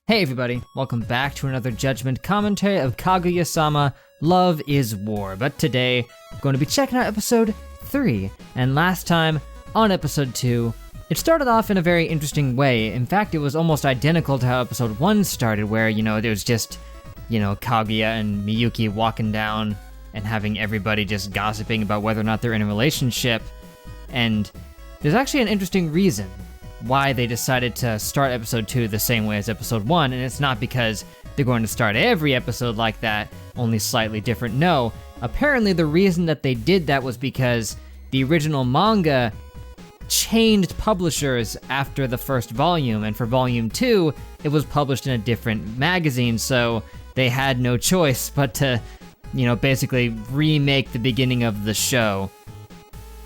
Hey everybody, welcome back to another Judgment commentary of Kaguya-sama, Love is War. But today, I'm going to be checking out episode 3, and last time, on episode 2, it started off in a very interesting way. In fact, it was almost identical to how episode 1 started, where, there was just, Kaguya and Miyuki walking down and having everybody just gossiping about whether or not they're in a relationship. And there's actually an interesting reason why they decided to start episode 2 the same way as episode 1, and it's not because they're going to start every episode like that, only slightly different. No, apparently the reason that they did that was because the original manga changed publishers after the first volume, and for volume 2, it was published in a different magazine, so they had no choice but to, basically remake the beginning of the show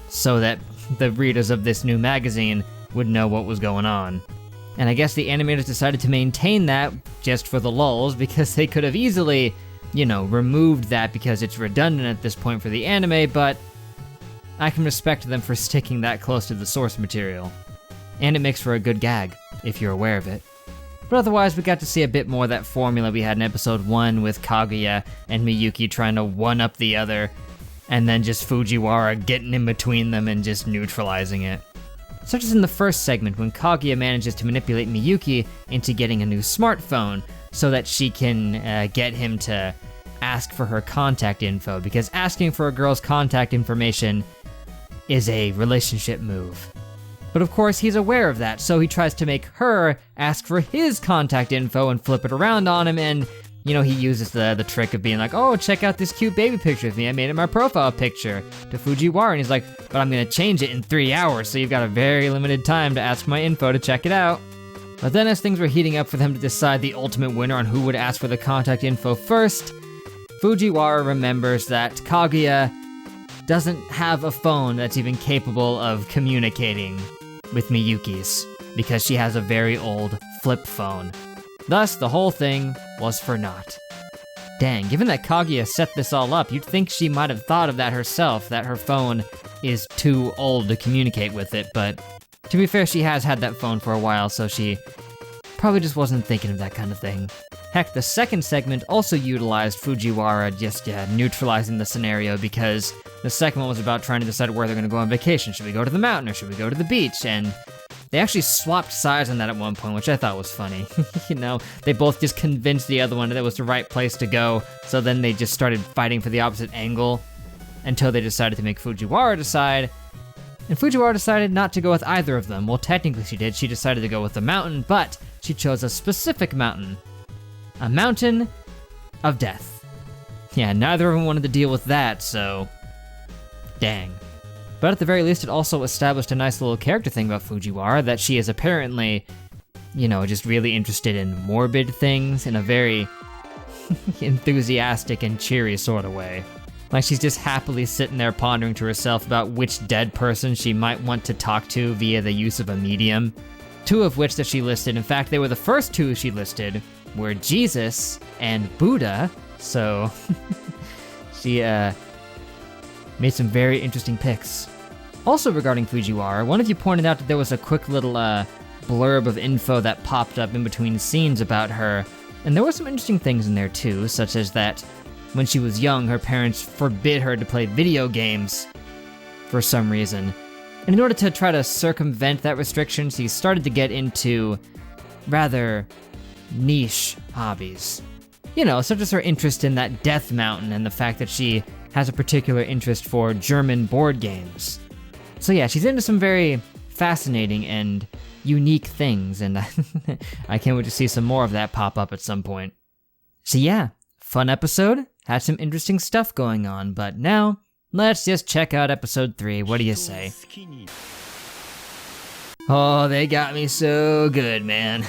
so that the readers of this new magazine would know what was going on. And I guess the animators decided to maintain that just for the lulz, because they could have easily, removed that because it's redundant at this point for the anime, but I can respect them for sticking that close to the source material. And it makes for a good gag, if you're aware of it. But otherwise, we got to see a bit more of that formula we had in episode 1 with Kaguya and Miyuki trying to one-up the other, and then just Fujiwara getting in between them and just neutralizing it. Such as in the first segment when Kaguya manages to manipulate Miyuki into getting a new smartphone so that she can get him to ask for her contact info, because asking for a girl's contact information is a relationship move. But of course he's aware of that, so he tries to make her ask for his contact info and flip it around on him, and he uses the trick of being like, oh, check out this cute baby picture of me, I made it my profile picture, to Fujiwara, and he's like, but I'm gonna change it in 3 hours, so you've got a very limited time to ask for my info to check it out. But then as things were heating up for them to decide the ultimate winner on who would ask for the contact info first, Fujiwara remembers that Kaguya doesn't have a phone that's even capable of communicating with Miyuki's, because she has a very old flip phone. Thus, the whole thing was for naught. Dang, given that Kaguya set this all up, you'd think she might have thought of that herself, that her phone is too old to communicate with it, but to be fair, she has had that phone for a while, so she probably just wasn't thinking of that kind of thing. Heck, the second segment also utilized Fujiwara just neutralizing the scenario, because the second one was about trying to decide where they're going to go on vacation. Should we go to the mountain or should we go to the beach? And they actually swapped sides on that at one point, which I thought was funny. They both just convinced the other one that it was the right place to go, so then they just started fighting for the opposite angle until they decided to make Fujiwara decide. And Fujiwara decided not to go with either of them. Well, technically she did. She decided to go with the mountain, but she chose a specific mountain. A mountain of death. Yeah, neither of them wanted to deal with that, so dang. But at the very least, it also established a nice little character thing about Fujiwara, that she is apparently, just really interested in morbid things in a very enthusiastic and cheery sort of way. Like she's just happily sitting there pondering to herself about which dead person she might want to talk to via the use of a medium. 2 of which that she listed, in fact, they were the first 2 she listed, were Jesus and Buddha, so she made some very interesting picks. Also regarding Fujiwara, one of you pointed out that there was a quick little blurb of info that popped up in between scenes about her, and there were some interesting things in there too, such as that when she was young, her parents forbid her to play video games for some reason. And in order to try to circumvent that restriction, she started to get into rather niche hobbies. Such as her interest in that Death Mountain and the fact that she has a particular interest for German board games. So yeah, she's into some very fascinating and unique things, and I can't wait to see some more of that pop up at some point. So yeah, fun episode, had some interesting stuff going on, but now, let's just check out episode 3, what do you say? Oh, they got me so good, man.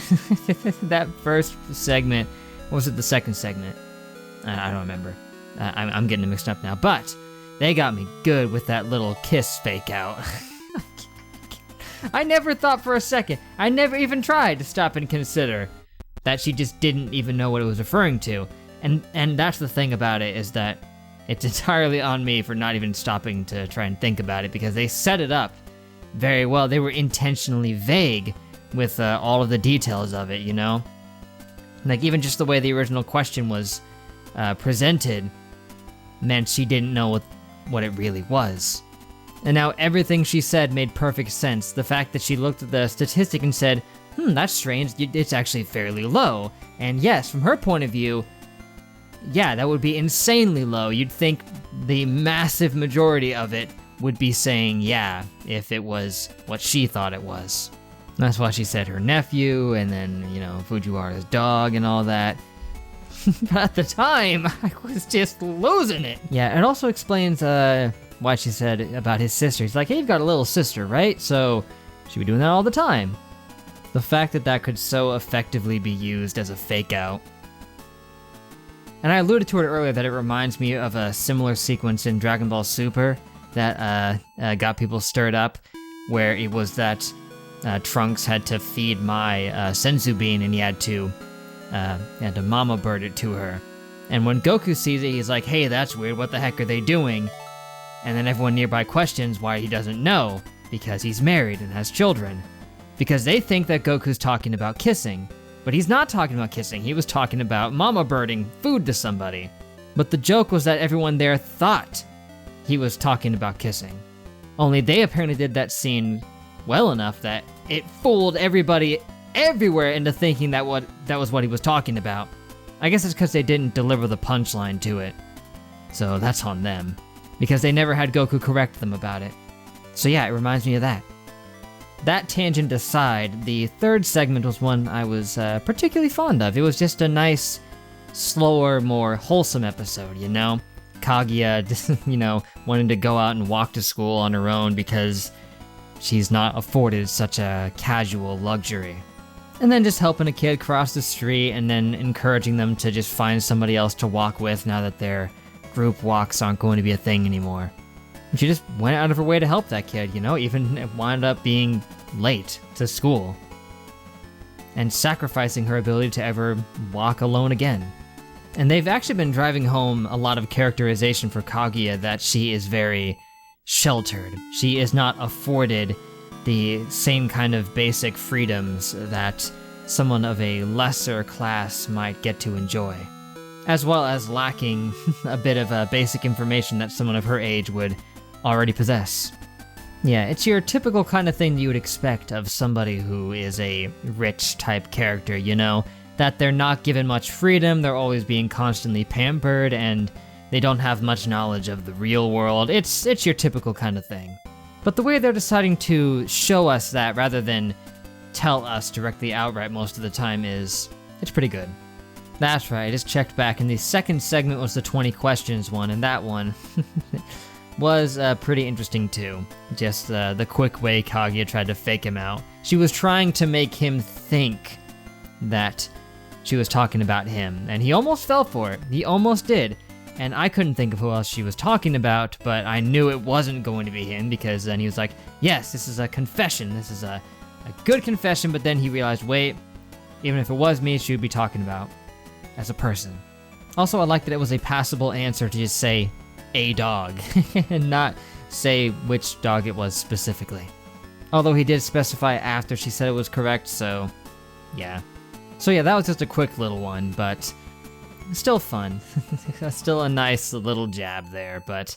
That first segment, or was it the second segment? I don't remember. I'm getting it mixed up now, but they got me good with that little kiss fake out. I never thought for a second, I never even tried to stop and consider that she just didn't even know what it was referring to. And that's the thing about it, is that it's entirely on me for not even stopping to try and think about it, because they set it up very well. They were intentionally vague with all of the details of it, Like, even just the way the original question was presented meant she didn't know what it really was. And now everything she said made perfect sense. The fact that she looked at the statistic and said, that's strange, it's actually fairly low. And yes, from her point of view, yeah, that would be insanely low. You'd think the massive majority of it would be saying yeah, if it was what she thought it was. That's why she said her nephew, and then, Fujiwara's dog and all that. But at the time, I was just losing it. Yeah, it also explains why she said about his sister. He's like, hey, you've got a little sister, right? So, she'd be doing that all the time. The fact that that could so effectively be used as a fake out. And I alluded to it earlier that it reminds me of a similar sequence in Dragon Ball Super that got people stirred up, where it was that Trunks had to feed Mai senzu bean, and he had to mama bird it to her. And when Goku sees it, he's like, hey, that's weird, what the heck are they doing? And then everyone nearby questions why he doesn't know, because he's married and has children. Because they think that Goku's talking about kissing. But he's not talking about kissing, he was talking about mama birding food to somebody. But the joke was that everyone there thought he was talking about kissing. Only they apparently did that scene well enough that it fooled everybody everywhere into thinking that was what he was talking about. I guess it's because they didn't deliver the punchline to it. So that's on them. Because they never had Goku correct them about it. So yeah, it reminds me of that. That tangent aside, the third segment was one I was particularly fond of. It was just a nice, slower, more wholesome episode, Kaguya, wanting to go out and walk to school on her own because she's not afforded such a casual luxury. And then just helping a kid cross the street and then encouraging them to just find somebody else to walk with now that their group walks aren't going to be a thing anymore. She just went out of her way to help that kid, even wound up being late to school. And sacrificing her ability to ever walk alone again. And they've actually been driving home a lot of characterization for Kaguya that she is very sheltered. She is not afforded the same kind of basic freedoms that someone of a lesser class might get to enjoy. As well as lacking a bit of basic information that someone of her age would already possess. Yeah, it's your typical kind of thing you would expect of somebody who is a rich type character, that they're not given much freedom, they're always being constantly pampered, and they don't have much knowledge of the real world. It's your typical kind of thing. But the way they're deciding to show us that rather than tell us directly outright most of the time it's pretty good. That's right, I just checked back, and the second segment was the 20 questions one, and that one was pretty interesting too. Just the quick way Kaguya tried to fake him out. She was trying to make him think that she was talking about him, and he almost fell for it. He almost did. And I couldn't think of who else she was talking about, but I knew it wasn't going to be him, because then he was like, yes, this is a confession. This is a good confession, but then he realized, wait, even if it was me, she would be talking about as a person. Also, I like that it was a passable answer to just say, a dog, and not say which dog it was specifically. Although he did specify after she said it was correct, so yeah. So yeah, that was just a quick little one, but still fun. Still a nice little jab there, but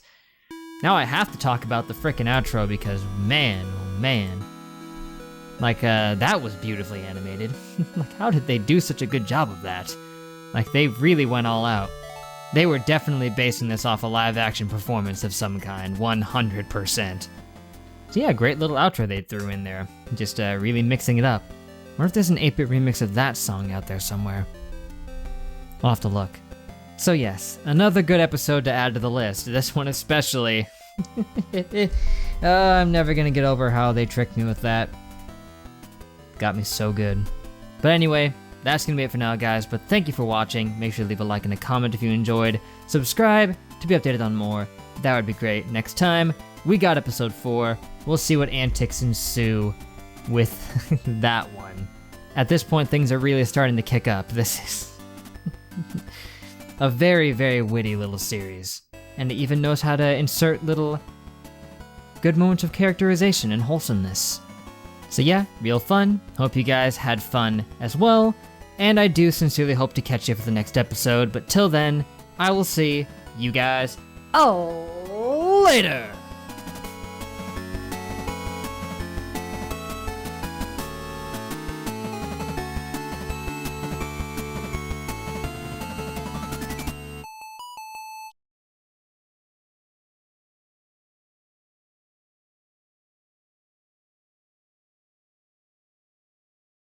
now I have to talk about the frickin' outro because man, oh man. Like, that was beautifully animated. Like, how did they do such a good job of that? Like, they really went all out. They were definitely basing this off a live-action performance of some kind, 100%. So yeah, great little outro they threw in there. Just really mixing it up. I wonder if there's an 8-bit remix of that song out there somewhere. I'll have to look. So yes, another good episode to add to the list. This one especially. I'm never gonna get over how they tricked me with that. Got me so good. But anyway, that's gonna be it for now, guys, but thank you for watching. Make sure to leave a like and a comment if you enjoyed. Subscribe to be updated on more. That would be great. Next time, we got episode 4. We'll see what antics ensue with that one. At this point, things are really starting to kick up. This is a very, very witty little series. And it even knows how to insert little good moments of characterization and wholesomeness. So yeah, real fun. Hope you guys had fun as well. and I do sincerely hope to catch you for the next episode, but till then, I will see you guys later!